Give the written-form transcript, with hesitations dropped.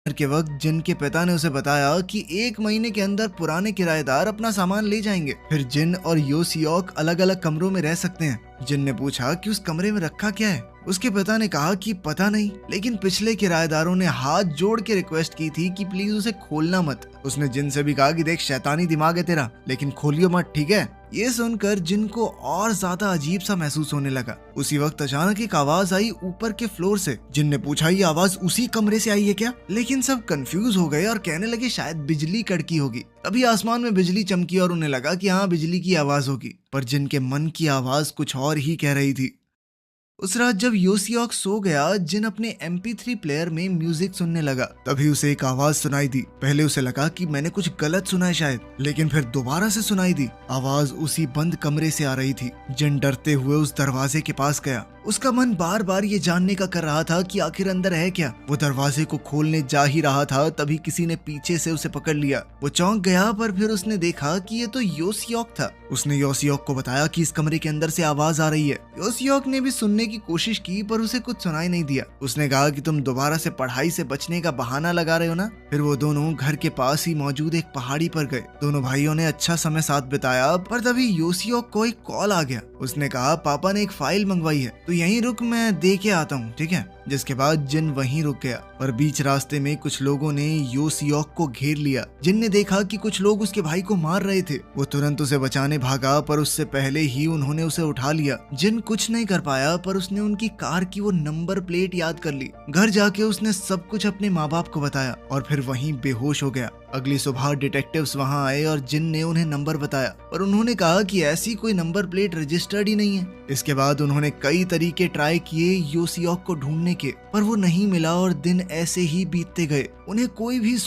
के वक्त जिन के पिता ने उसे बताया कि 1 महीने के अंदर पुराने किराएदार अपना सामान ले जाएंगे। फिर जिन और योसियोक अलग अलग कमरों में रह सकते हैं। जिन ने पूछा कि उस कमरे में रखा क्या है। उसके पिता ने कहा कि पता नहीं, लेकिन पिछले किराएदारों ने हाथ जोड़ के रिक्वेस्ट की थी कि प्लीज उसे खोलना मत। उसने जिन से भी कहा कि देख, शैतानी दिमाग है तेरा, लेकिन खोलियो मत, ठीक है। ये सुनकर जिन को और ज्यादा अजीब सा महसूस होने लगा। उसी वक्त अचानक एक आवाज आई ऊपर के फ्लोर से। जिन ने पूछा ये आवाज उसी कमरे से आई है क्या, लेकिन सब कंफ्यूज हो गए और कहने लगे शायद बिजली कड़की होगी। अभी आसमान में बिजली चमकी और उन्हें लगा कि हाँ, बिजली की आवाज होगी, पर जिन के मन की आवाज कुछ और ही कह रही थी। उस रात जब योसियोक सो गया, जिन अपने MP3 प्लेयर में म्यूजिक सुनने लगा। तभी उसे एक आवाज सुनाई दी। पहले उसे लगा कि मैंने कुछ गलत सुना है शायद, लेकिन फिर दोबारा से सुनाई दी। आवाज उसी बंद कमरे से आ रही थी। जिन डरते हुए उस दरवाजे के पास गया। उसका मन बार बार ये जानने का कर रहा था कि आखिर अंदर है क्या। वो दरवाजे को खोलने जा ही रहा था, तभी किसी ने पीछे से उसे पकड़ लिया। वो चौंक गया, पर फिर उसने देखा कि ये तो योसियोक था। उसने योसियोक को बताया कि इस कमरे के अंदर से आवाज आ रही है। योसियोक ने भी सुनने की कोशिश की, पर उसे कुछ सुनाई नहीं दिया। उसने कहा कि तुम दोबारा से पढ़ाई से बचने का बहाना लगा रहे हो ना। फिर वो दोनों घर के पास ही मौजूद एक पहाड़ी पर गए। दोनों भाइयों ने अच्छा समय साथ बिताया, पर तभी योसियोक को एक कॉल आ गया। उसने कहा पापा ने एक फाइल मंगवाई है, तो यहीं रुक, मैं दे के आता हूँ, ठीक है। जिसके बाद जिन वहीं रुक गया, पर बीच रास्ते में कुछ लोगों ने योसियोक को घेर लिया। जिन ने देखा कि कुछ लोग उसके भाई को मार रहे थे। वो तुरंत उसे बचाने भागा, पर उससे पहले ही उन्होंने उसे उठा लिया। जिन कुछ नहीं कर पाया, पर उसने उनकी कार की वो नंबर प्लेट याद कर ली। घर जाके उसने सब कुछ अपने माँ बाप को बताया और फिर वहीं बेहोश हो गया। अगली सुबह डिटेक्टिव्स वहां आए और जिन ने उन्हें नंबर बताया, पर उन्होंने कहा कि ऐसी कोई नंबर प्लेट रजिस्टर्ड ही नहीं है। इसके बाद उन्होंने कई तरीके ट्राई किए योसियोक को ढूंढने के, पर वो नहीं मिला और दिन ऐसे ही बीतते गए। उन्हें कोई भी